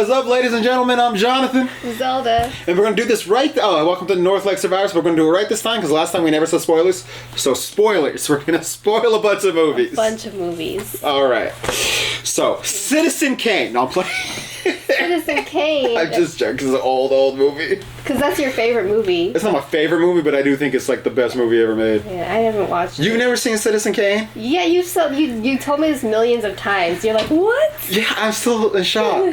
What's up, ladies and gentlemen? I'm Jonathan. Zelda. And we're going to do this right... welcome to North Lake Survivors. We're going to do it right this time, because last time we never said spoilers. So, spoilers. We're going to spoil a bunch of movies. A bunch of movies. Alright. So, Citizen Kane. No, I'm playing... Citizen Kane. I'm just joking, because it's an old movie. Because that's your favorite movie. It's not my favorite movie, but I do think it's like the best movie ever made. Yeah, I haven't watched it. You've never seen Citizen Kane? Yeah, you told me this millions of times. You're like, what? Yeah, I'm still in shock.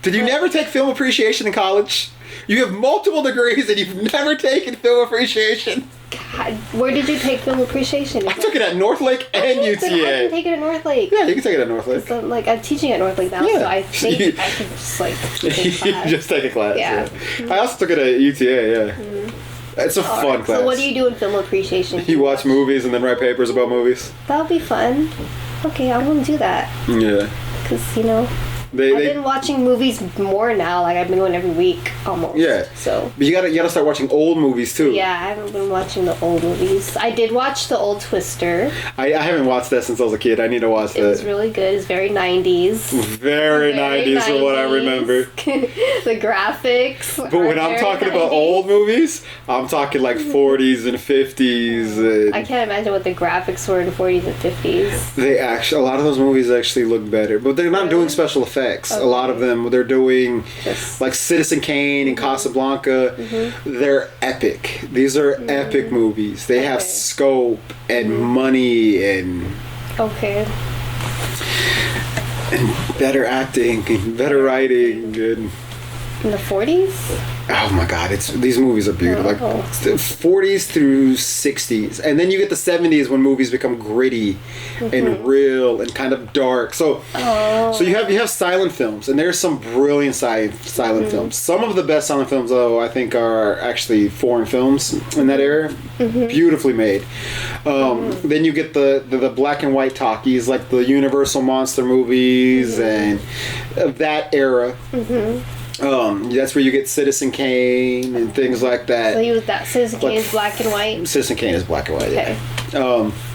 Did you never take film appreciation in college? You have multiple degrees and you've never taken film appreciation. God, where did you take film appreciation? I took it at North Lake and UTA. I can take it at North Lake. Yeah, you can take it at North Lake. So, I'm teaching at North Lake now, yeah. so I think I could just take a class. Just take a class. Yeah. I also took it at UTA. Yeah. It's a fun class. So what do you do in film appreciation? You watch movies and then write papers about movies. That'll be fun. Okay, I'm gonna do that. Yeah. Because I've been watching movies more now. Like I've been going every week almost. Yeah. So. But you gotta start watching old movies too. Yeah, I haven't been watching the old movies. I did watch the old Twister. I haven't watched that since I was a kid. I need to watch that. It was really good. It's very 90s. Very 90s from what I remember. The graphics. But when I'm talking about old movies, I'm talking like 40s and 50s. I can't imagine what the graphics were in 40s and 50s. They actually, a lot of those movies actually look better, but they're not doing special effects. Okay. A lot of them, they're doing like Citizen Kane and Casablanca. They're epic. These are epic movies. They have scope and money and and better acting and better writing and. In the 40s? Oh my god, these movies are beautiful. Like 40s through 60s. And then you get the 70s when movies become gritty and real and kind of dark. So you have silent films, and there's some brilliant silent films. Some of the best silent films though I think are actually foreign films in that era. Beautifully made. Then you get the black and white talkies like the Universal monster movies and of that era. That's where you get Citizen Kane and things like that. So Citizen Kane is black and white? Citizen Kane is black and white, yeah.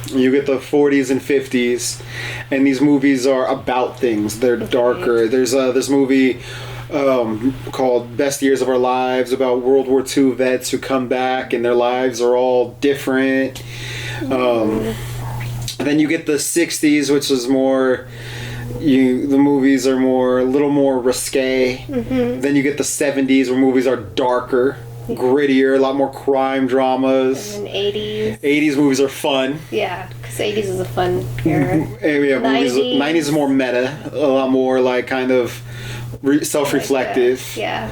You get the 40s and 50s, and these movies are about things. They're darker. There's this movie called Best Years of Our Lives about World War II vets who come back and their lives are all different. And then you get the 60s, which is more... the movies are a little more risque. Then you get the 70s where movies are darker, grittier, a lot more crime dramas. And then 80s. 80s movies are fun. Yeah, because 80s is a fun era. Yeah, 90s is more meta, a lot more like kind of self-reflective. Like yeah.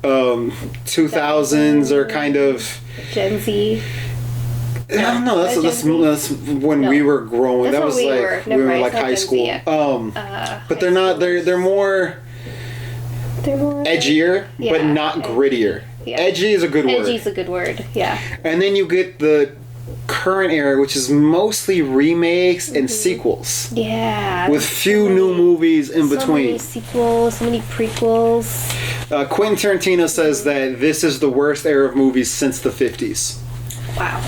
2000s are kind of Gen Z. I don't know. That's when we were growing. That was we were like high school. But they're not. They're more. They're more edgier, but not grittier. Yeah. Edgy is a good word. Edgy is a good word. Yeah. And then you get the current era, which is mostly remakes and sequels. Yeah. With few new movies in between. So many sequels, so many prequels. Quentin Tarantino says that this is the worst era of movies since the 50s. Wow.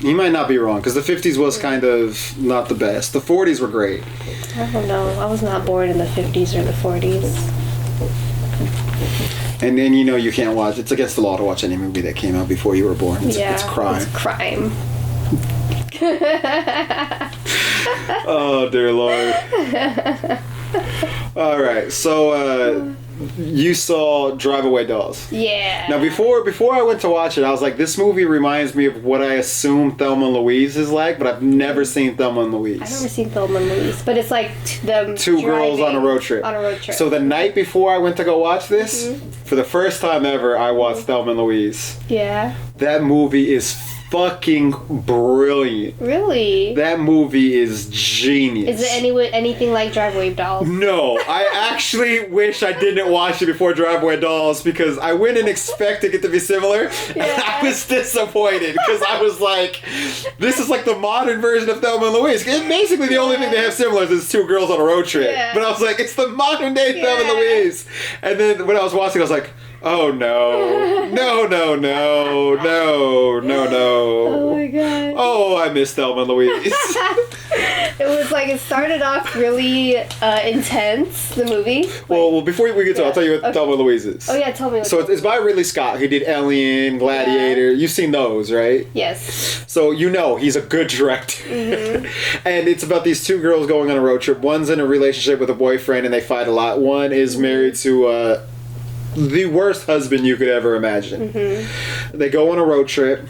He might not be wrong, because the 50s was kind of not the best. The 40s were great. I don't know. I was not born in the 50s or the 40s. And then you can't watch. It's against the law to watch any movie that came out before you were born. It's crime. It's crime. Oh, dear Lord. All right, so... you saw Drive Away Dolls. Yeah. Now, before I went to watch it, I was like, this movie reminds me of what I assume Thelma and Louise is like, but I've never seen Thelma and Louise. I've never seen Thelma and Louise, but it's like them two girls on a road trip. So the night before I went to go watch this, for the first time ever, I watched Thelma and Louise. Yeah. That movie is fucking brilliant. Really? That movie is genius. Is it anything like Drive Away Dolls? No, I actually wish I didn't watch it before Drive Away Dolls, because I went in expecting it to be similar, and I was disappointed, because I was like, this is like the modern version of Thelma and Louise. Basically, the only thing they have similar is two girls on a road trip. Yeah. But I was like, it's the modern day Thelma and Louise. And then when I was watching, I was like, oh no. No. Oh my god. Oh, I miss Thelma and Louise. It was like like it started off really intense, the movie. Well, before we get to it, I'll tell you what Thelma and Louise is. Oh yeah, tell me. So it's by Ridley Scott. He did Alien, Gladiator. You've seen those, right? Yes. So you know he's a good director. And it's about these two girls going on a road trip. One's in a relationship with a boyfriend and they fight a lot. One is married to the worst husband you could ever imagine. They go on a road trip.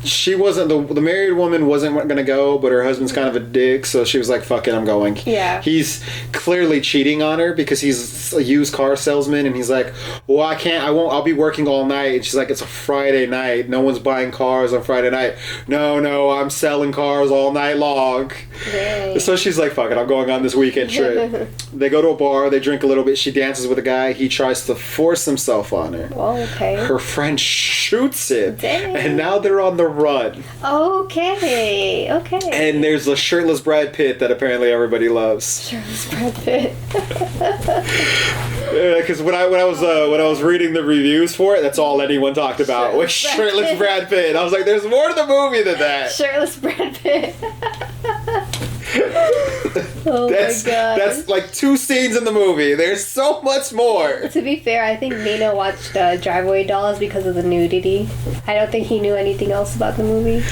She wasn't the married woman wasn't going to go, but her husband's kind of a dick, so she was like, fuck it, I'm going. Yeah. He's clearly cheating on her because he's a used car salesman, and he's like, well, I'll be working all night. And she's like, it's a Friday night, no one's buying cars on Friday night. No, I'm selling cars all night long. Yay. So she's like, fuck it, I'm going on this weekend trip. They go to a bar, they drink a little bit, she dances with a guy, he tries to force himself on her. Oh, okay. Her friend shoots him. Dang. And now they're on the run. Okay. And there's a shirtless Brad Pitt that apparently everybody loves. Shirtless Brad Pitt. Because when I was reading the reviews for it, that's all anyone talked about was shirtless Brad Pitt. I was like, there's more to the movie than that. Shirtless Brad Pitt. Oh my god. That's like 2 scenes in the movie. There's so much more. To be fair, I think Nino watched Driveway Dolls because of the nudity. I don't think he knew anything else about the movie.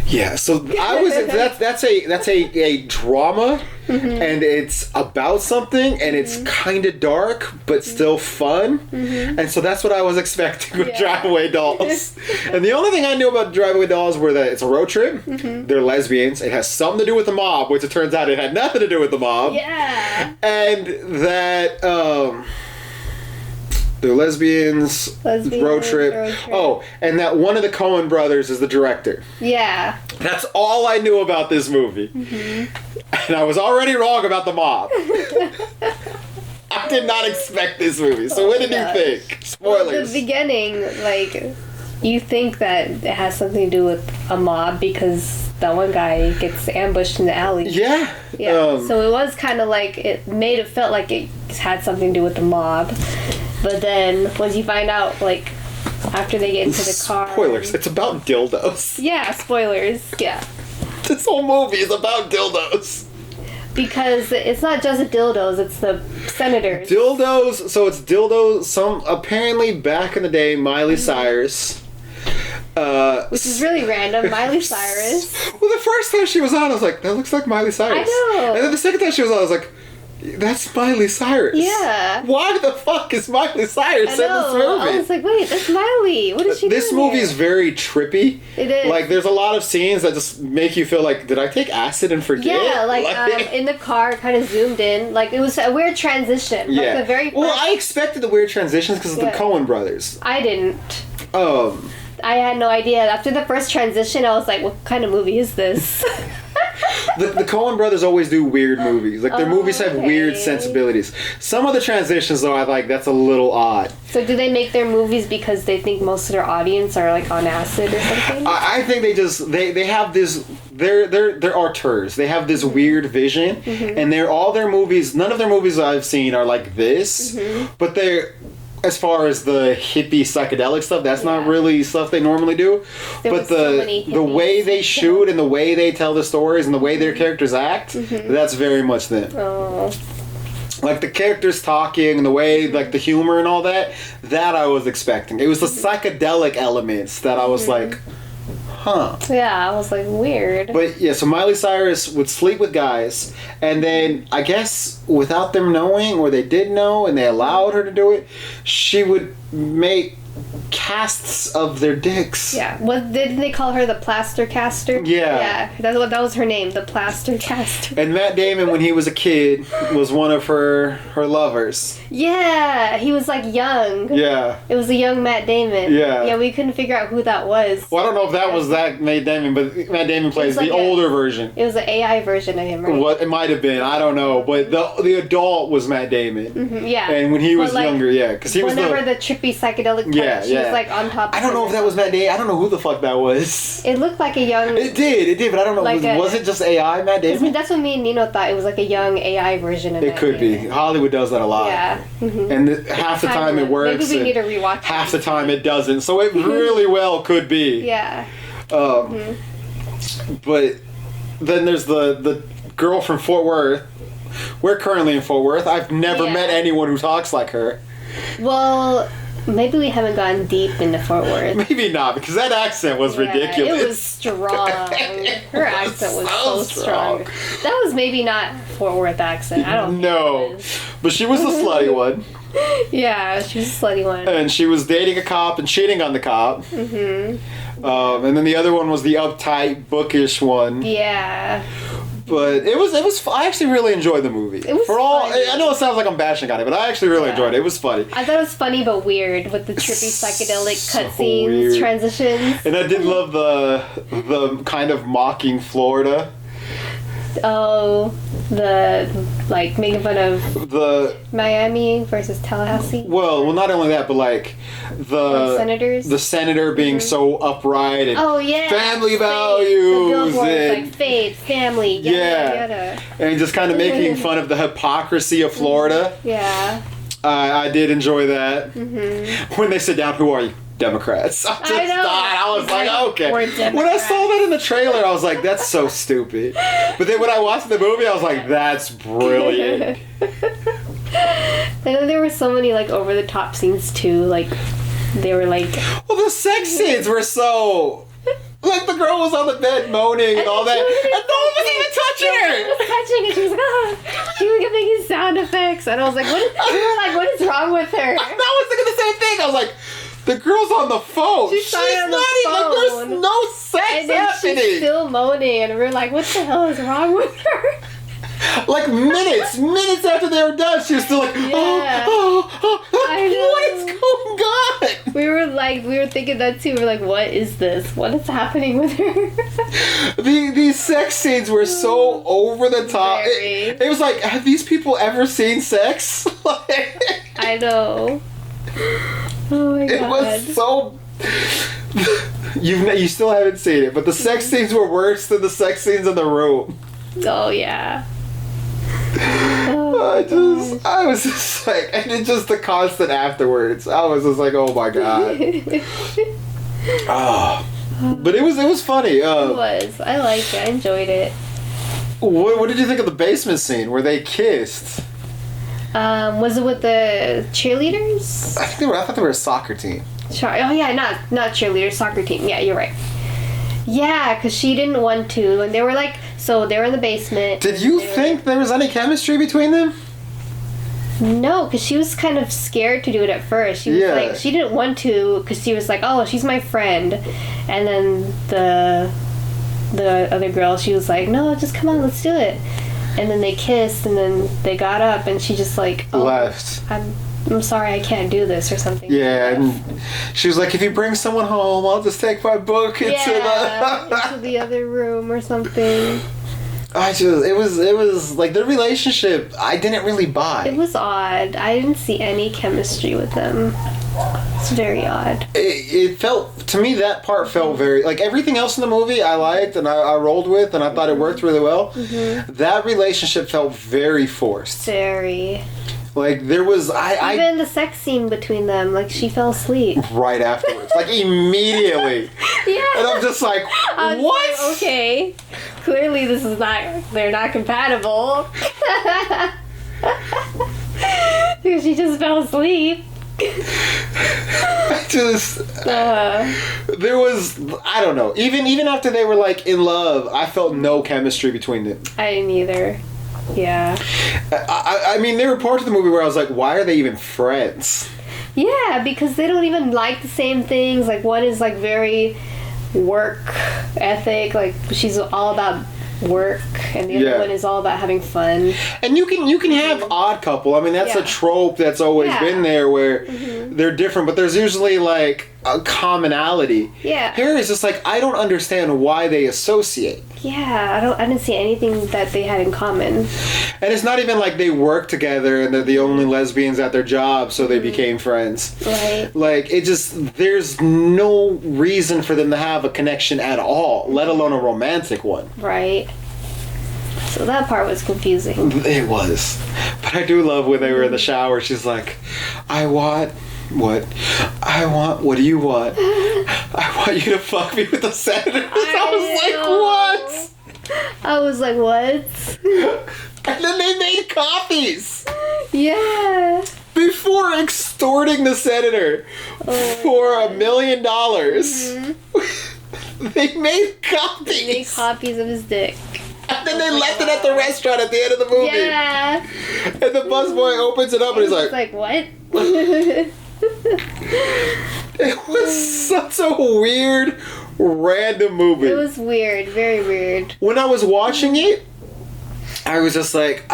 Yeah, so that's a drama, and it's about something, and it's kind of dark but still fun, and so that's what I was expecting with Driveway Dolls. And the only thing I knew about Driveway Dolls were that it's a road trip, they're lesbians, it has something to do with the mob, which it turns out it had nothing to do with the mob. Yeah. And that they're lesbians, road trip. Oh, and that one of the Coen brothers is the director. Yeah. That's all I knew about this movie. And I was already wrong about the mob. I did not expect this movie. So what did you think? Spoilers. Well, the beginning, like, you think that it has something to do with a mob because that one guy gets ambushed in the alley. Yeah. So it was kind of like, it felt like it had something to do with the mob. But then, once you find out, like, after they get into the car... Spoilers. It's about dildos. Yeah, spoilers. Yeah. This whole movie is about dildos. Because it's not just the dildos, it's the senators. Dildos, so it's dildos, apparently back in the day, Miley Cyrus... which is really random. Miley Cyrus. Well, the first time she was on, I was like, that looks like Miley Cyrus. I know. And then the second time she was on, I was like... That's Miley Cyrus. Yeah. Why the fuck is Miley Cyrus in this movie? I was like, wait, that's Miley. What is she doing? This movie is very trippy. It is. Like, there's a lot of scenes that just make you feel like, did I take acid and forget? Yeah, like in the car, kind of zoomed in. Like, it was a weird transition. Yeah. Like the very first... Well, I expected the weird transitions because of the Coen brothers. I didn't. I had no idea. After the first transition, I was like, what kind of movie is this? The Coen brothers always do weird movies. Like, their movies have weird sensibilities. Some of the transitions, though, I like, that's a little odd. So do they make their movies because they think most of their audience are, like, on acid or something? I think they just, they have this, they're auteurs. They have this weird vision, and all their movies, none of their movies I've seen are like this, but they're... As far as the hippie psychedelic stuff, that's not really stuff they normally do. But the way they shoot and the way they tell the stories and the way their characters act, that's very much them. Oh. Like the characters talking and the way, like the humor and all that I was expecting. It was the psychedelic elements that I was like, huh. Yeah, I was like, weird. But yeah, so Miley Cyrus would sleep with guys, and then I guess without them knowing, or they did know, and they allowed her to do it, she would make casts of their dicks. Yeah. What didn't they call her, the plaster caster? Yeah. Yeah. That was her name, the plaster caster. And Matt Damon, when he was a kid, was one of her lovers. Yeah, he was like young. Yeah. It was a young Matt Damon. Yeah. Yeah, we couldn't figure out who that was. Well, I don't know if that was that Matt Damon, but Matt Damon plays the older version. It was an AI version of him, right? What it might have been, I don't know, but the adult was Matt Damon. Yeah. And when he was younger, because he was whenever the trippy psychedelic part, she was like on top. I don't know if that was Matt Damon. I don't know who the fuck that was. It looked like a young. It did, but I don't know. Like was it just AI Matt Damon? That's what me and Nino thought. It was like a young AI version of it. It could be. Hollywood does that a lot. Yeah. And half the time it works. Maybe we need to rewatch. Half the time it doesn't. So it really well could be. Yeah. But then there's the girl from Fort Worth. We're currently in Fort Worth. I've never met anyone who talks like her. Well, maybe we haven't gone deep into Fort Worth. Maybe not, because that accent was ridiculous. It was strong. Her accent was so strong. That was maybe not Fort Worth accent. I don't know. But she was the slutty one. Yeah, she was a slutty one. And she was dating a cop and cheating on the cop. Mm-hmm. And then the other one was the uptight, bookish one. Yeah. But it was. I actually really enjoyed the movie. It was funny. I know it sounds like I'm bashing on it, but I actually really enjoyed it. It was funny. I thought it was funny but weird with the trippy psychedelic cutscenes, transitions. And I did love the kind of mocking Florida. Oh, making fun of the Miami versus Tallahassee. Well, not only that, but the senators. The senator being so upright and family values and faith, family, yada. And just kind of making fun of the hypocrisy of Florida. Yeah. I did enjoy that. Mm-hmm. When they sit down, who are you? Democrats. I was like, okay. When I saw that in the trailer, I was like, that's so stupid. But then when I watched the movie, I was like, that's brilliant. And then there were so many over the top scenes too. They were well, the sex scenes were so. The girl was on the bed moaning and all that, and no one was even touching her. No one was touching, and she was like, oh. She was making sound effects, and I was like, what is wrong with her? I was thinking the same thing. I was like, the girl's on the phone. She's not on the phone. There's no sex and then happening. She's still moaning, and we're like, what the hell is wrong with her? Minutes after they were done, she was still like, what is going on? We were thinking that too. We're like, what is this? What is happening with her? These sex scenes were so over the top. It was like, have these people ever seen sex? I know. Oh my god. It was so. You still haven't seen it, but the sex scenes were worse than the sex scenes in the room. Oh yeah. I was just like, and it's just the constant afterwards. I was just like, oh my god. But it was funny. It was. I liked it. I enjoyed it. What did you think of the basement scene where they kissed? Was it with the cheerleaders? I thought they were a soccer team. Sure. Oh yeah, not cheerleaders, soccer team. Yeah, you're right. Yeah, because she didn't want to, and they were so they were in the basement. Did you think there was any chemistry between them? No, because she was kind of scared to do it at first. She was she didn't want to, because she was like, oh, she's my friend, and then the other girl, she was like, no, just come on, let's do it. And then they kissed, and then they got up, and she just left. I'm sorry, I can't do this, or something. Yeah, and she was like, if you bring someone home, I'll just take my book into the other room or something. It was their relationship, I didn't really buy. It was odd. I didn't see any chemistry with them. It's very odd. It felt, to me, that part felt very, everything else in the movie I liked and I rolled with and I thought it worked really well. Mm-hmm. That relationship felt very forced. Very. There was even the sex scene between them, she fell asleep right afterwards, immediately. Yeah, and I'm just like, what? Okay, clearly they're not compatible. Because she just fell asleep. There was, I don't know, even after they were in love, I felt no chemistry between them. I didn't either. Yeah. I mean, there were parts of the movie where I was like, why are they even friends? Yeah, because they don't even like the same things. One is very work ethic. She's all about work, and the other one is all about having fun. And you can have odd couple. I mean, that's a trope that's always been there where they're different, but there's usually a commonality. Yeah. Here it's just I don't understand why they associate. Yeah, I didn't see anything that they had in common. And it's not even they work together and they're the only lesbians at their job, so they became friends. Right. It just, there's no reason for them to have a connection at all, let alone a romantic one. Right. So that part was confusing. It was. But I do love when they were in the shower, she's like, I want... What? I want... What do you want? I want you to fuck me with the senators. I was like, what? I was like, what? And then they made copies. Yeah. Before extorting the senator for $1 million. They made copies. They made copies of his dick. And then they left it at the restaurant at the end of the movie. Yeah. And the busboy opens it up and he's like, what? It was such a weird, random movie. It was weird, very weird. When I was watching it, I was just like,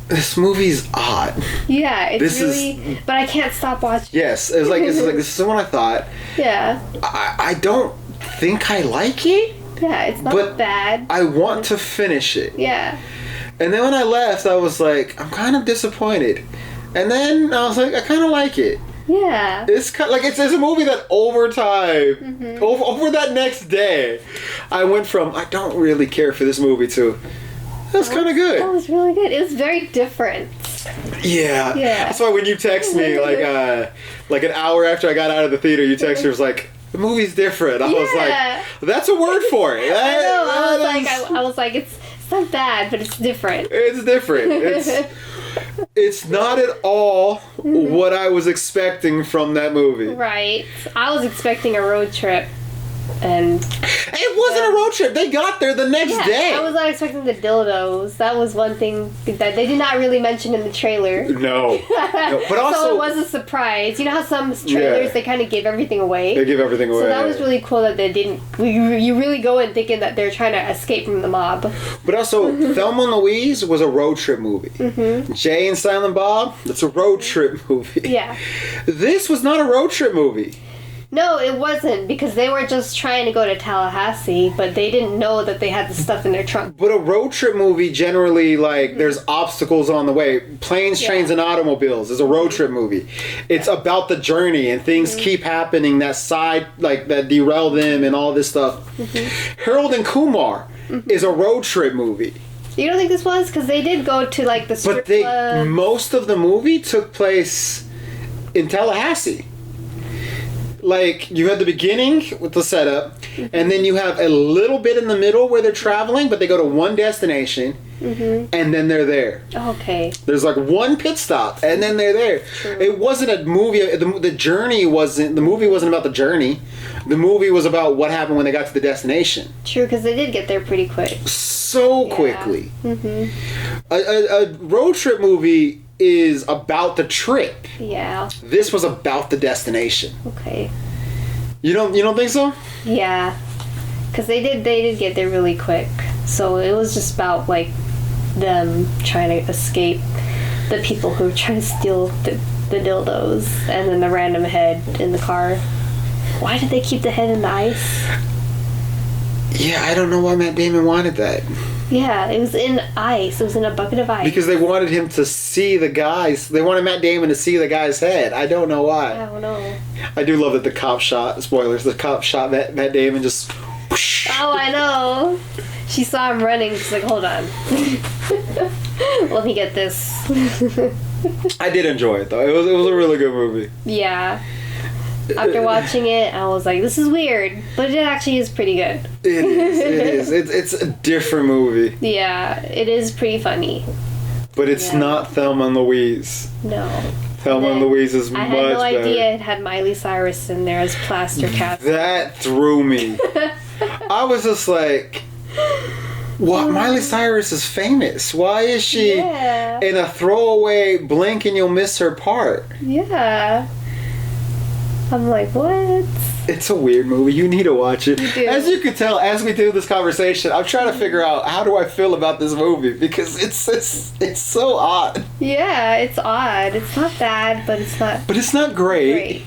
this movie's odd. Yeah, it's really, but I can't stop watching. Yes, it's like this is what I thought. Yeah. I don't think I like it. Yeah, it's not bad. I want to finish it. Yeah. And then when I left, I was like, I'm kind of disappointed. And then I was like, I kind of like it. Yeah. It's kind of like it's a movie that over time, over that next day, I went from I don't really care for this movie to that's kind of good. That was really good. It was very different. Yeah. That's why when you text me like an hour after I got out of the theater, you text me was like, the movie's different. I was like, that's a word for it. I know. I was like, it's not bad, but it's different. It's different. It's not at all what I was expecting from that movie. Right. I was expecting a road trip. And it wasn't a road trip. They got there the next day. I was not expecting the dildos. That was one thing that they did not really mention in the trailer. No. But also, so it was a surprise. You know how some trailers they kind of give everything away. They give everything away. So that was really cool that they didn't. You really go in thinking that they're trying to escape from the mob. But also, Thelma and Louise was a road trip movie. Jay and Silent Bob, that's a road trip movie. Yeah. This was not a road trip movie. No, it wasn't, because they were just trying to go to Tallahassee, but they didn't know that they had the stuff in their trunk. But a road trip movie, generally, like, there's obstacles on the way. Planes, Trains, and Automobiles is a road trip movie. It's about the journey, and things keep happening that derail them and all this stuff. Harold and Kumar is a road trip movie. You don't think this was? Because they did go to, like, the strip club. Most of the movie took place in Tallahassee. Like, you had the beginning with the setup, and then you have a little bit in the middle where they're traveling, but they go to one destination, and then they're there. Okay. There's like one pit stop, and then they're there. True. It wasn't a movie. The movie wasn't about the journey. The movie was about what happened when they got to the destination. True, because they did get there pretty quick. So quickly. A road trip movie is about the trip. Yeah. This was about the destination. Okay. You don't think so? Yeah. Because they did get there really quick. So it was just about like them trying to escape the people who were trying to steal the dildos, and then the random head in the car. Why did they keep the head in the ice? Yeah, I don't know why Matt Damon wanted that. Yeah, it was in ice. It was in a bucket of ice. Because they wanted him to see the guys. They wanted Matt Damon to see the guy's head. I don't know why. I don't know. I do love that the cop shot, spoilers, the cop shot Matt Damon just... Whoosh. Oh, I know. She saw him running. She's like, hold on. Let me get this. I did enjoy it, though. It was a really good movie. Yeah. After watching it, I was like, this is weird. But it actually is pretty good. It is. It's a different movie. Yeah, it is pretty funny. But it's not Thelma and Louise. No. Thelma and Louise is much better. I had no idea it had Miley Cyrus in there as plaster cast. That threw me. I was just like... What? Miley Cyrus is famous. Why is she in a throwaway blink and you'll miss her part? Yeah. I'm like, what? It's a weird movie. You need to watch it. You do. As you can tell, as we do this conversation, I'm trying to figure out how do I feel about this movie because it's so odd. Yeah, it's odd. It's not bad, but it's not. But it's not great.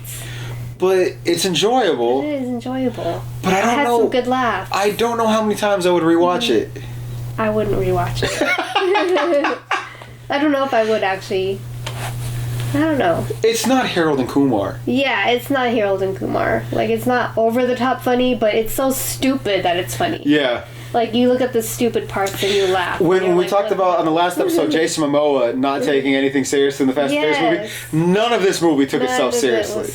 But it's enjoyable. It is enjoyable. But I don't know. I had some good laughs. I don't know how many times I would rewatch it. I wouldn't rewatch it. I don't know if I would actually. I don't know. It's not Harold and Kumar. Yeah, it's not Harold and Kumar. Like, it's not over the top funny, but it's so stupid that it's funny. Yeah. Like, you look at the stupid parts and you laugh. When we talked about on the last episode, Jason Momoa not taking anything seriously in the Fast and Furious movie, none of this movie took itself seriously.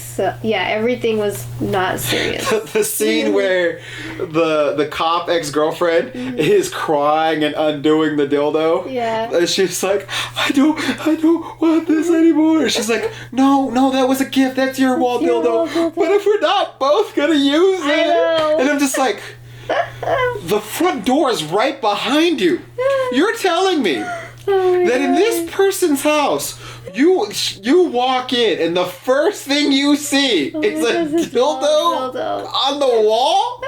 Everything was not serious. The scene where the cop ex-girlfriend is crying and undoing the dildo. Yeah. And she's like, I don't want this anymore. She's like, no, that was a gift. That's your wall dildo. But if we're not both gonna use it, I know. and I'm just like, the front door is right behind you. You're telling me that in this person's house, you walk in and the first thing you see is a dildo on the wall?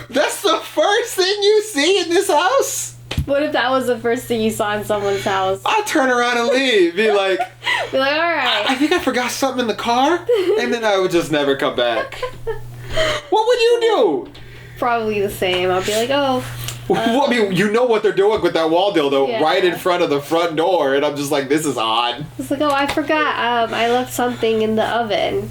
That's the first thing you see in this house? What if that was the first thing you saw in someone's house? I'd turn around and leave. Be like, all right. I think I forgot something in the car, and then I would just never come back. What would you do? Probably the same. I'll be like, oh. Well, I mean, you know what they're doing with that wall dildo right in front of the front door, and I'm just like, this is odd. It's like, oh, I forgot. I left something in the oven.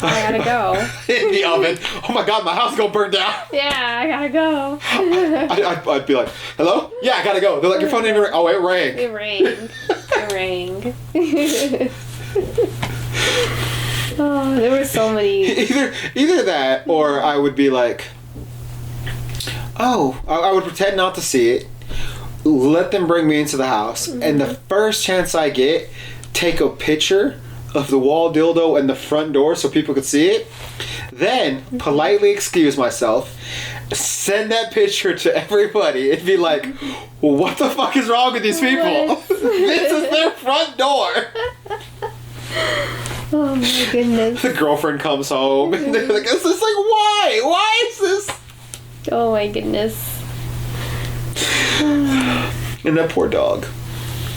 I gotta go. In the oven? Oh my god, my house is gonna burn down. Yeah, I gotta go. I'd be like, hello? Yeah, I gotta go. They're like, your phone didn't even ring. Oh, it rang. It rang. Oh, there were so many. Either that, or I would be like, oh, I would pretend not to see it, let them bring me into the house, and the first chance I get, take a picture of the wall dildo and the front door so people could see it, then politely excuse myself, send that picture to everybody, and be like, well, what the fuck is wrong with these people? This is their front door. Oh my goodness. The girlfriend comes home, and they're like, it's just like, why? Why is this? Oh my goodness. And that poor dog.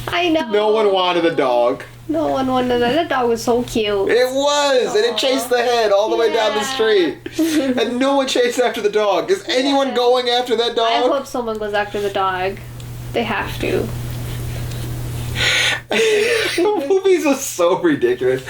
I know. No one wanted a dog. No one wanted that. That dog was so cute. It was! And it chased the head all the way down the street. And no one chased after the dog. Is anyone going after that dog? I hope someone goes after the dog. They have to. Movies are so ridiculous.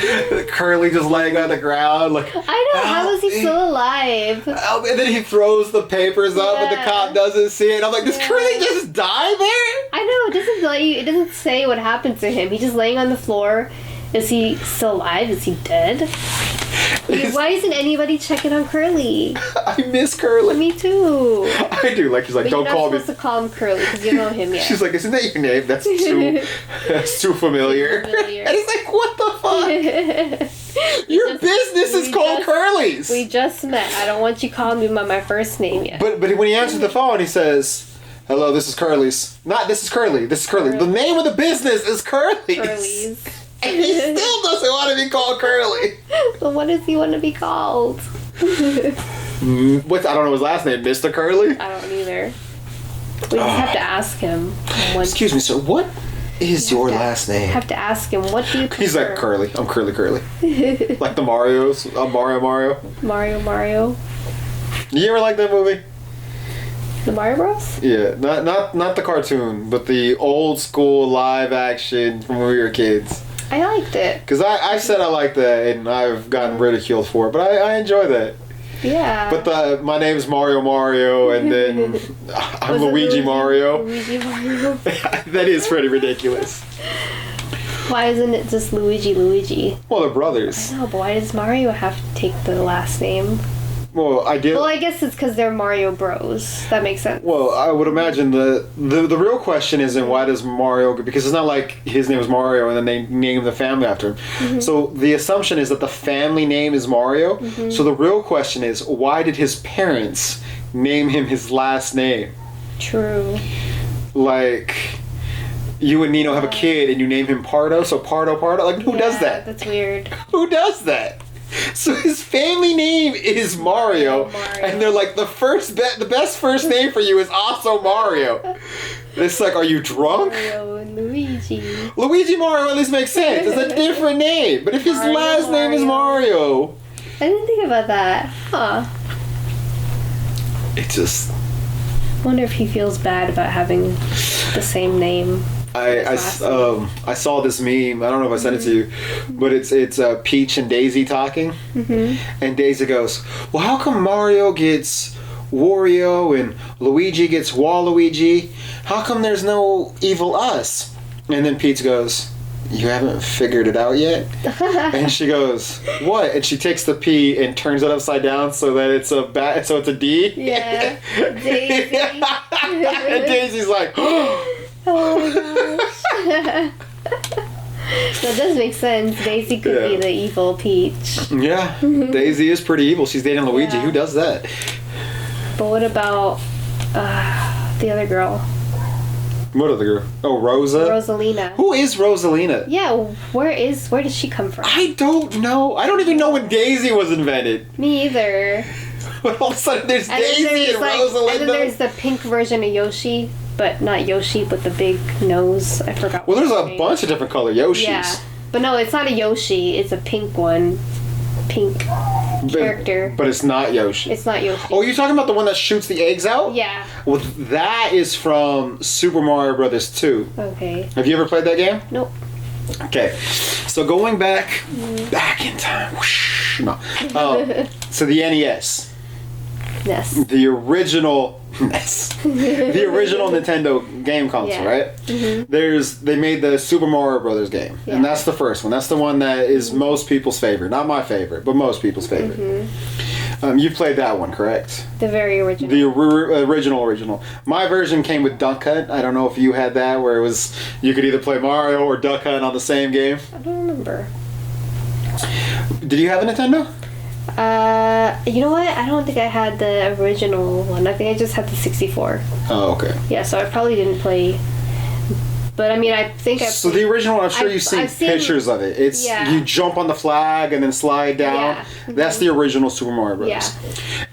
Curly just laying on the ground like, I know, how is he still alive? And then he throws the papers up and the cop doesn't see it. I'm like, does Curly just die there? I know, it doesn't say what happened to him. He's just laying on the floor. Is he still alive? Is he dead? Why isn't anybody checking on Curly? I miss Curly. Me too. I do. Like, she's like, don't call me. You're not supposed to call him Curly because you don't know him yet. She's like, isn't that your name? That's too familiar. And he's like, what the fuck? Your business is called Curly's. We just met. I don't want you calling me by my first name yet. But when he answers the phone, he says, hello, this is Curly's. Not, this is Curly. This is Curly. The name of the business is Curly's. And he still doesn't want to be called Curly. But what does he want to be called? I don't know his last name. Mr. Curly? I don't either. We just have to ask him. Excuse me, sir. What is your last name? Have to ask him. What do you prefer? He's like, Curly. I'm Curly. Like the Marios. Mario. You ever like that movie? The Mario Bros? Yeah. Not the cartoon, but the old school live action from when we were kids. I liked it. Because I said I liked that, and I've gotten ridiculed for it, but I enjoy that. Yeah. But my name's Mario, and then I'm Luigi Mario. Luigi Mario. That is pretty ridiculous. Why isn't it just Luigi? Well, they're brothers. I know, but why does Mario have to take the last name? Well, I guess it's because they're Mario Bros. That makes sense. Well, I would imagine the real question isn't why does Mario... Because it's not like his name is Mario and then they name the family after him. Mm-hmm. So the assumption is that the family name is Mario. Mm-hmm. So the real question is, why did his parents name him his last name? True. Like... You and Nino have a kid and you name him Pardo, so Pardo. Like, who does that? That's weird. Who does that? So his family name is Mario. And they're like, the best first name for you is also Mario. It's like, are you drunk? Mario and Luigi. Luigi Mario at least makes sense. It's a different name. But if his last name is Mario... I didn't think about that. Huh. It just... I wonder if he feels bad about having the same name. I saw this meme. I don't know if I sent it to you, but it's Peach and Daisy talking, and Daisy goes, "Well, how come Mario gets Wario and Luigi gets Waluigi. How come there's no evil us? And then Peach goes, you haven't figured it out yet? And she goes, what? And she takes the P and turns it upside down so that it's so it's a D. Yeah. Daisy. And Daisy's like, oh my gosh. That does make sense. Daisy could be the evil Peach. Yeah. Daisy is pretty evil. She's dating Luigi. Who does that? But what about the other girl? What other girl? Oh, Rosa? Rosalina. Who is Rosalina? Yeah, where does she come from? I don't know. I don't even know when Daisy was invented. Me either. But all of a sudden there's Daisy and Rosalinda. And then there's the pink version of Yoshi, but not Yoshi, but the big nose. I forgot. Well, there's a bunch of different color Yoshis. Yeah. But no, it's not a Yoshi. It's a pink one. Pink character. But it's not Yoshi. It's not Yoshi. Oh, you're talking about the one that shoots the eggs out? Yeah. Well, that is from Super Mario Brothers 2. Okay. Have you ever played that game? Nope. Okay. So going back in time. Whoosh, no. So the NES. Yes. The original NES. The original Nintendo game console, right? Mm-hmm. They made the Super Mario Brothers game. Yeah. And that's the first one. That's the one that is most people's favorite. Not my favorite, but most people's favorite. Mm-hmm. You played that one, correct? The very original. The original. My version came with Duck Hunt. I don't know if you had that, where it was you could either play Mario or Duck Hunt on the same game. I don't remember. Did you have a Nintendo? You know what? I don't think I had the original one. I think I just had the 64. Oh, okay. Yeah, so I probably didn't play. But I mean, I think I. So the original one, I'm sure you've seen pictures of it. It's you jump on the flag and then slide down. Yeah. Mm-hmm. That's the original Super Mario Bros. Yeah.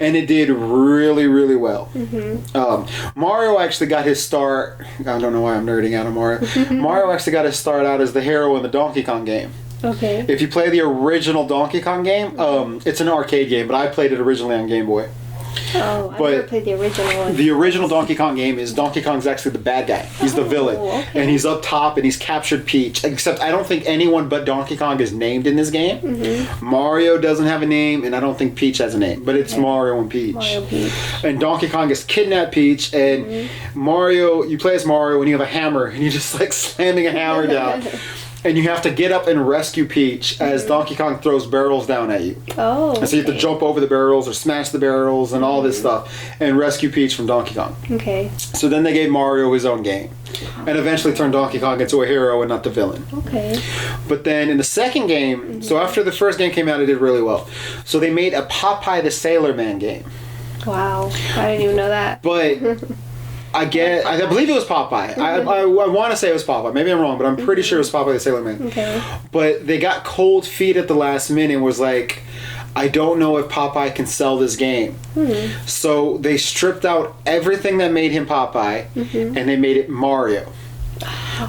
And it did really, really well. Mm-hmm. Mario actually got his start. I don't know why I'm nerding out on Mario. Mario actually got his start out as the hero in the Donkey Kong game. Okay. If you play the original Donkey Kong game, it's an arcade game, but I played it originally on Game Boy. Oh, I never played the original one. The original Donkey Kong game is Donkey Kong's actually the bad guy. He's the villain. Okay. And he's up top and he's captured Peach. Except I don't think anyone but Donkey Kong is named in this game. Mm-hmm. Mario doesn't have a name, and I don't think Peach has a name. But it's Mario and Peach. And Donkey Kong has kidnapped Peach, and Mario, you play as Mario and you have a hammer, and you're just like slamming a hammer down. And you have to get up and rescue Peach as Donkey Kong throws barrels down at you. Oh. And so you have to jump over the barrels or smash the barrels and all this stuff and rescue Peach from Donkey Kong. Okay. So then they gave Mario his own game. And eventually turned Donkey Kong into a hero and not the villain. Okay. But then in the second game, so after the first game came out, it did really well. So they made a Popeye the Sailor Man game. Wow. I didn't even know that. But I believe it was Popeye. I want to say it was Popeye. Maybe I'm wrong, but I'm pretty sure it was Popeye the Sailor Man. Okay. But they got cold feet at the last minute and was like, I don't know if Popeye can sell this game. Mm-hmm. So they stripped out everything that made him Popeye and they made it Mario.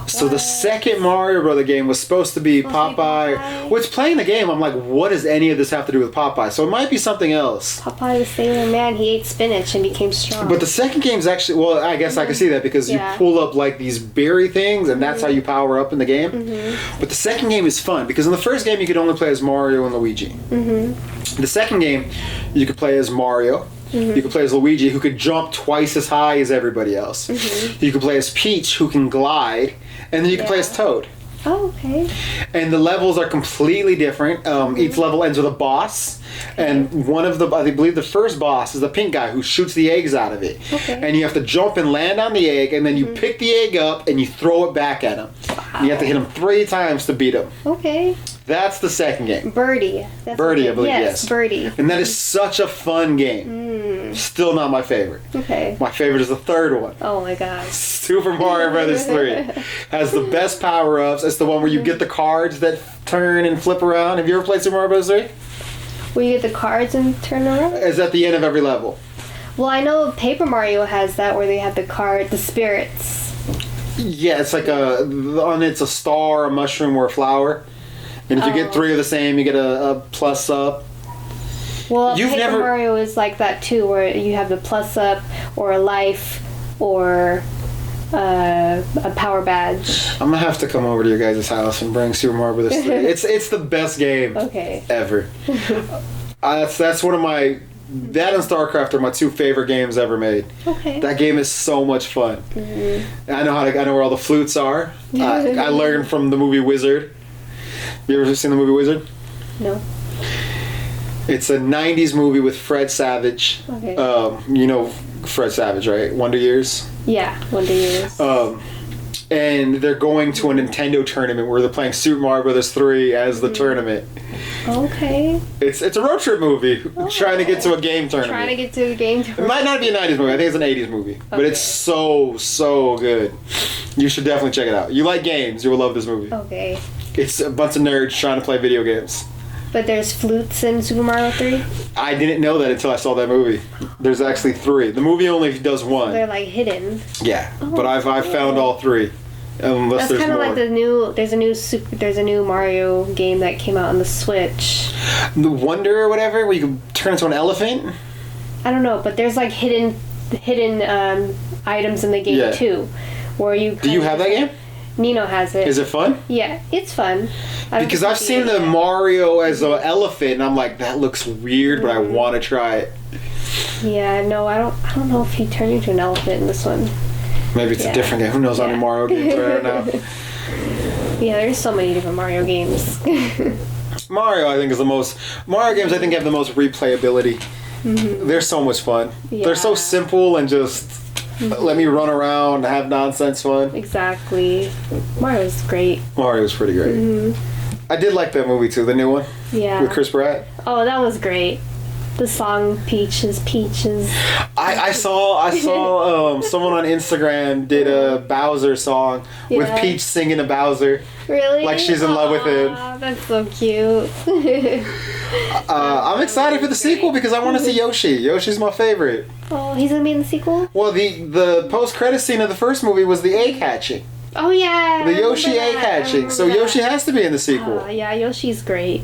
So the second Mario Brother game was supposed to be Popeye. Which playing the game, I'm like, what does any of this have to do with Popeye? So it might be something else. Popeye the Sailor Man, he ate spinach and became strong. But the second game's actually, well, I guess I can see that because you pull up like these berry things and that's how you power up in the game. Mm-hmm. But the second game is fun because in the first game you could only play as Mario and Luigi. Mm-hmm. The second game, you could play as Mario. Mm-hmm. You could play as Luigi, who could jump twice as high as everybody else. Mm-hmm. You could play as Peach, who can glide. And then you can play as Toad. Oh, okay. And the levels are completely different. Each level ends with a boss. And one of I believe the first boss is the pink guy who shoots the eggs out of it. Okay. And you have to jump and land on the egg, and then you pick the egg up and you throw it back at him. Wow. And you have to hit him 3 times to beat him. Okay. That's the second game. Birdie. Birdie, I believe, yes. Birdie. And that is such a fun game. Still not my favorite. Okay. My favorite is the third one. Oh my gosh. Super Mario Brothers 3 has the best power-ups. It's the one where you get the cards that turn and flip around. Have you ever played Super Mario Bros. 3? Where you get the cards and turn around? It's at the end of every level. Well, I know Paper Mario has that where they have the spirits. Yeah, it's like it's a star, a mushroom, or a flower. And if you get 3 of the same, you get a plus up. Well, Paper Mario is like that too, where you have the plus up, or a life, or a power badge. I'm gonna have to come over to your guys' house and bring Super Mario Bros. 3. It's the best game ever. That's one of my That and StarCraft are my 2 favorite games ever made. Okay. That game is so much fun. Mm-hmm. I know where all the flutes are. I learned from the movie Wizard. You ever seen the movie Wizard? No. It's a 90s movie with Fred Savage. Okay. You know Fred Savage, right? Wonder Years? Yeah, Wonder Years. And they're going to a Nintendo tournament where they're playing Super Mario Bros. 3 as the tournament. Okay. It's a road trip movie, trying to get to a game tournament. Trying to get to a game tournament. It might not be a 90s movie. I think it's an 80s movie. Okay. But it's so good. You should definitely check it out. You like games, you will love this movie. Okay. It's a bunch of nerds trying to play video games. But there's flutes in Super Mario 3? I didn't know that until I saw that movie. There's actually 3. The movie only does 1. They're like hidden. Yeah, but I've found all 3. Unless That's kind of like there's a new Mario game that came out on the Switch. The Wonder or whatever, where you can turn into an elephant? I don't know, but there's like hidden items in the game too. Where you Do you have that game? Nino has it. Is it fun? Yeah, it's fun. Because I've seen the Mario as an elephant, and I'm like, that looks weird, but I want to try it. Yeah, no, I don't know if he turned into an elephant in this one. Maybe it's a different game. Who knows how many Mario games are right now? Yeah, there's so many different Mario games. Mario, I think, is the most... Mario games, I think, have the most replayability. Mm-hmm. They're so much fun. Yeah. They're so simple and just... Let me run around and have nonsense fun. Exactly. Mario's great. Mario's pretty great. Mm-hmm. I did like that movie, too. The new one. Yeah. With Chris Pratt. Oh, that was great. The song Peaches. I saw someone on Instagram did a Bowser song with Peach singing to Bowser. Really? Like she's in love with him. That's so cute. I'm excited for the sequel because I want to see Yoshi. Yoshi's my favorite. Oh, he's gonna be in the sequel? Well, the post-credit scene of the first movie was the egg hatching. Oh yeah. The Yoshi egg hatching. So Yoshi has to be in the sequel. Yeah, Yoshi's great.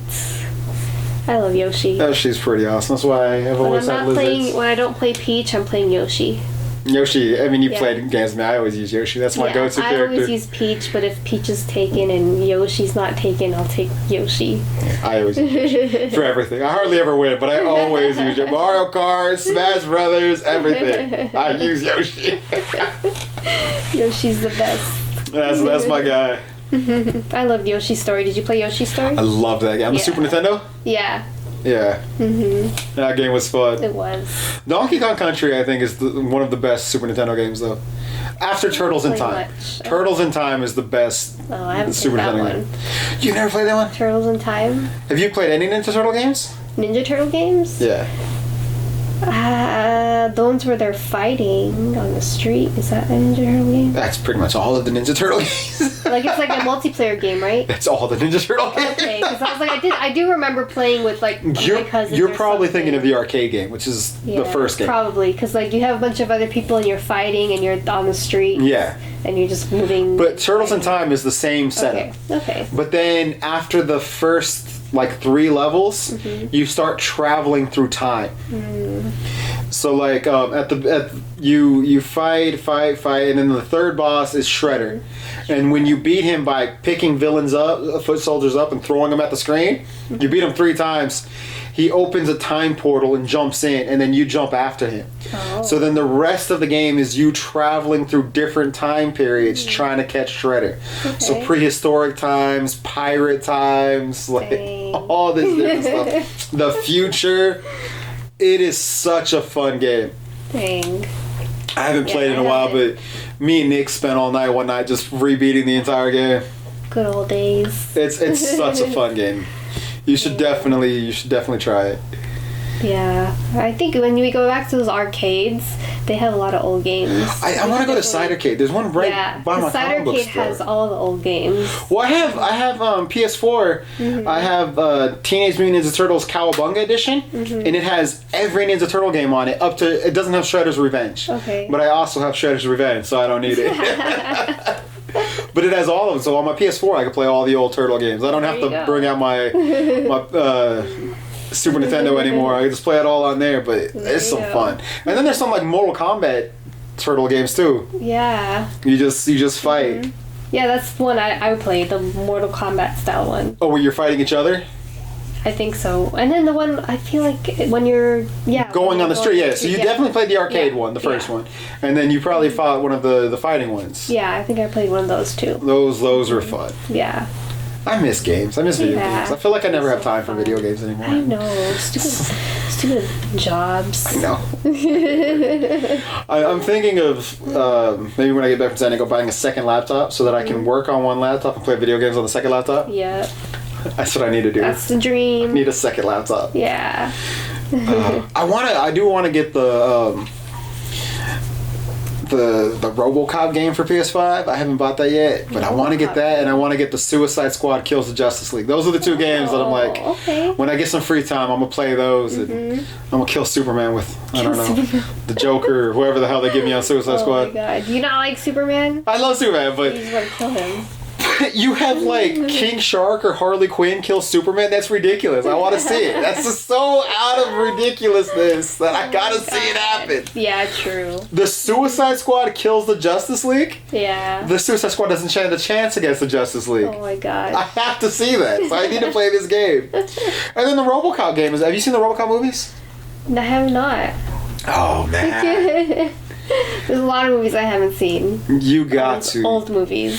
I love Yoshi. Yoshi's pretty awesome. That's why I've always had lizards. When I don't play Peach, I'm playing Yoshi. Yoshi, I mean, you played games with me. I always use Yoshi. That's my go-to character. I always use Peach, but if Peach is taken and Yoshi's not taken, I'll take Yoshi. I always use Yoshi for everything. I hardly ever win, but I always use Yoshi. Mario Kart, Smash Brothers, everything. I use Yoshi. Yoshi's the best. That's my guy. I love Yoshi's Story. Did you play Yoshi's Story? I love that game. On the Super Nintendo? Yeah. Yeah. Mm-hmm. That game was fun. It was. Donkey Kong Country, I think, is one of the best Super Nintendo games, though. After Turtles in Time. Turtles in Time is the best I haven't Super played Nintendo that game. You've never played that one? Turtles in Time. Have you played any Ninja Turtle games? Ninja Turtle games? Yeah. The ones where they're fighting on the street. Is that a Ninja Turtle game? That's pretty much all of the Ninja Turtle games. Like it's like a multiplayer game, right? That's all the Ninja Turtle games. Okay, because I was like, I do remember playing with like my cousins. You're probably thinking of the arcade game, which is the first game. Probably, because like you have a bunch of other people and you're fighting and you're on the street. Yeah. And you're just moving. But Turtles in Time is the same setup. Okay. But then after the first 3 levels, you start traveling through time. So like you fight, and then the third boss is Shredder, and when you beat him by picking villains up, foot soldiers up, and throwing them at the screen, you beat him 3 times. He opens a time portal and jumps in, and then you jump after him. Oh. So then the rest of the game is you traveling through different time periods trying to catch Shredder. Okay. So prehistoric times, pirate times, all this different stuff. The future. It is such a fun game. Dang. I haven't played in a while, but me and Nick spent all night one night just rebeating the entire game. Good old days. It's such a fun game. You should definitely try it. Yeah, I think when we go back to those arcades, they have a lot of old games. I want to go to Cidercade. There's one right by my comic book store. Cidercade has all the old games. Well, I have PS4. I have Teenage Mutant Ninja Turtles Cowabunga Edition, and it has every Ninja Turtle game on it. It doesn't have Shredder's Revenge. Okay. But I also have Shredder's Revenge, so I don't need it. But it has all of them. So on my PS4, I can play all the old Turtle games. I don't have to bring out my Super Nintendo anymore. I can just play it all on there, but it's some fun. And then there's some Mortal Kombat Turtle games too. Yeah. You just fight. Yeah, that's one I would play, the Mortal Kombat style one. Oh, where you're fighting each other? I think so. And then the one, I feel like when you're, going on the street, yeah. So you definitely played the arcade one, the first one. And then you probably fought one of the fighting ones. Yeah, I think I played one of those too. Those were fun. Yeah. I miss games. I miss video games. I feel like I never have time for video games anymore. I know. Stupid jobs. I know. I'm thinking of maybe when I get back from San Diego buying a second laptop so that I can work on one laptop and play video games on the second laptop. Yeah. That's what I need to do. That's the dream. I need a second laptop. Yeah. I do want to get the RoboCop game for PS5. I haven't bought that yet, but I want to get that, and I want to get the Suicide Squad Kills the Justice League. Those are the two games that I'm like, when I get some free time, I'm gonna play those, and I'm gonna kill Superman with the Joker or whoever the hell they give me on Suicide Squad. Oh my god, do you not like Superman? I love Superman, but you just want to kill him. You have like King Shark or Harley Quinn kill Superman. That's ridiculous. I want to see it. That's just so out of ridiculousness that I gotta see it happen. Yeah, true. The Suicide Squad kills the Justice League. Yeah. The Suicide Squad doesn't stand a chance against the Justice League. Oh my god. I have to see that. So I need to play this game. And then the RoboCop game is. Have you seen the RoboCop movies? I have not. Oh man. There's a lot of movies I haven't seen. You got to. Old movies.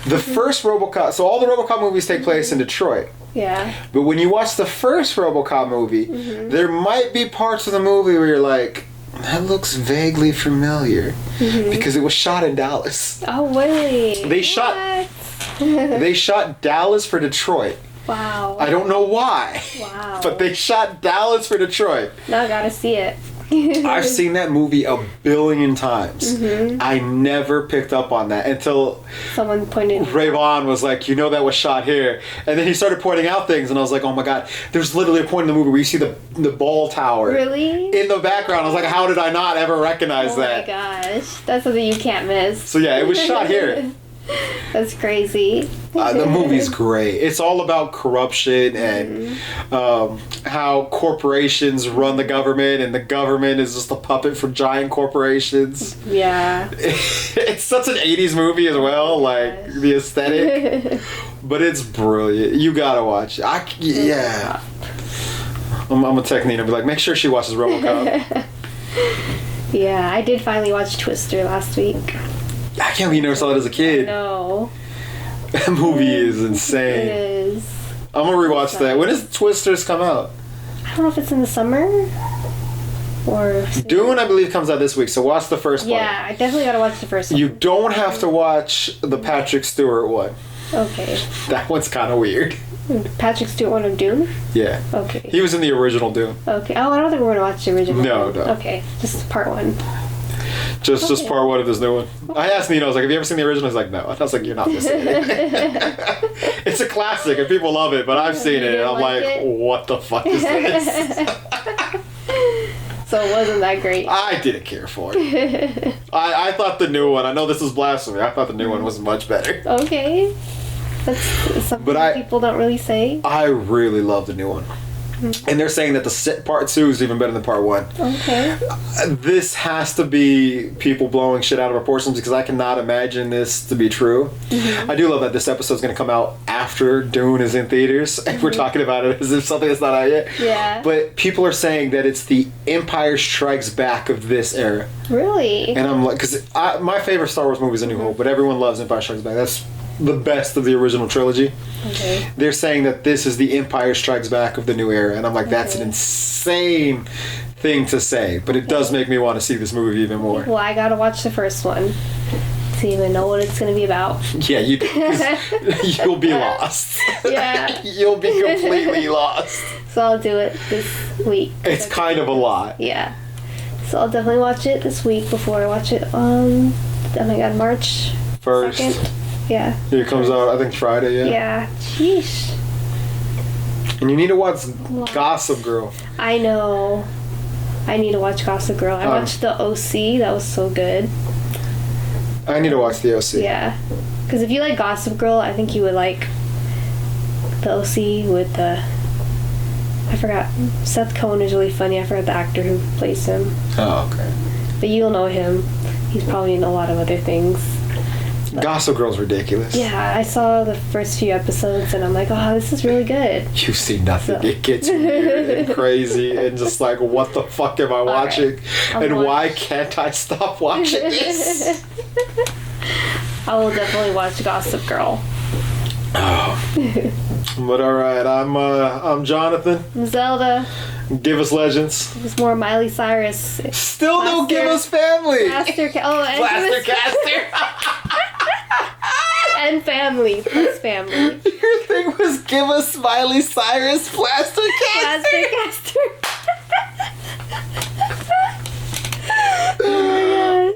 The first RoboCop... So all the RoboCop movies take place in Detroit. Yeah. But when you watch the first RoboCop movie, there might be parts of the movie where you're like, that looks vaguely familiar. Because it was shot in Dallas. Oh, really? They shot Dallas for Detroit. Wow. I don't know why. Wow. But they shot Dallas for Detroit. Now I gotta see it. I've seen that movie a billion times. I never picked up on that until someone pointed. Ray Vaughn was like, that was shot here. And then he started pointing out things, and I was like, oh my god. There's literally a point in the movie where you see the ball tower. Really? In the background. I was like, how did I not ever recognize that? Oh my gosh. That's something you can't miss. So yeah, it was shot here. That's crazy. The movie's great. It's all about corruption and how corporations run the government, and the government is just a puppet for giant corporations. Yeah. It's such an 80s movie as well, like the aesthetic. But it's brilliant. You gotta watch it. Yeah. I'm gonna text Nina and be like, make sure she watches RoboCop. Yeah, I did finally watch Twister last week. I can't believe you never saw it as a kid. No. That movie is insane. It is. I'm gonna rewatch that. When does Twisters come out? I don't know if it's in the summer or... Dune, I believe, comes out this week, so watch the first one. Yeah, I definitely gotta watch the first one. You don't have to watch the Patrick Stewart one. Okay. That one's kind of weird. Patrick Stewart one of Dune? Yeah. Okay. He was in the original Dune. Okay. Oh, I don't think we're gonna watch the original. No. Okay, just part one. Just part one of this new one. I asked Nino, I was like, have you ever seen the original? He's like, no. I was like, you're not missing it. It's a classic and people love it, but I've seen it and I'm like, what the fuck is this? So it wasn't that great. I didn't care for it. I thought the new one, I know this is blasphemy, I thought the new one was much better. Okay. That's something people don't really say. I really love the new one. And they're saying that the part 2 is even better than part 1. Okay. This has to be people blowing shit out of proportions because I cannot imagine this to be true. I do love that this episode's going to come out after Dune is in theaters, and we're talking about it as if something that's not out yet. Yeah. But people are saying that it's the Empire Strikes Back of this era. Really? And I'm like, because my favorite Star Wars movie is A New Hope, but everyone loves Empire Strikes Back. That's the best of the original trilogy. Okay. They're saying that this is the Empire Strikes Back of the new era, and I'm like, that's an insane thing to say, but it does make me want to see this movie even more. Well, I gotta watch the first one to even know what it's gonna be about. Yeah, you do. You'll be lost. Yeah. You'll be completely lost. So I'll do it this week. It's kind of a lot. Yeah. So I'll definitely watch it this week before I watch it on, oh my god, March 1st. 2nd. Yeah. It comes out, I think, Friday, yeah? Yeah. Sheesh. And you need to watch Gossip Girl. I know. I need to watch Gossip Girl. I watched the OC. That was so good. I need to watch the OC. Yeah. Because if you like Gossip Girl, I think you would like the OC with the... I forgot. Seth Cohen is really funny. I forgot the actor who plays him. Oh, okay. But you'll know him. He's probably in a lot of other things. Gossip Girl's ridiculous. Yeah, I saw the first few episodes and I'm like, oh, this is really good. You see nothing. So. It gets weird and crazy and just like, what the fuck am I watching? Right. And why can't I stop watching this? I will definitely watch Gossip Girl. Oh. But alright, I'm Jonathan. I'm Zelda. Give us legends. There's more Miley Cyrus. Still don't give us family. Plaster Caster. And family. Plus family. Your thing was give us Miley Cyrus, Plaster Caster. Plaster Caster. Oh my god.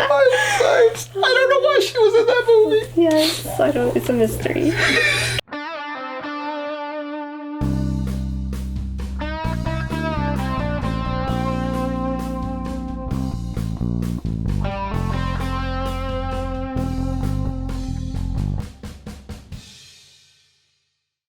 Miley Cyrus. I don't know why she was in that movie. Yes, I don't. It's a mystery.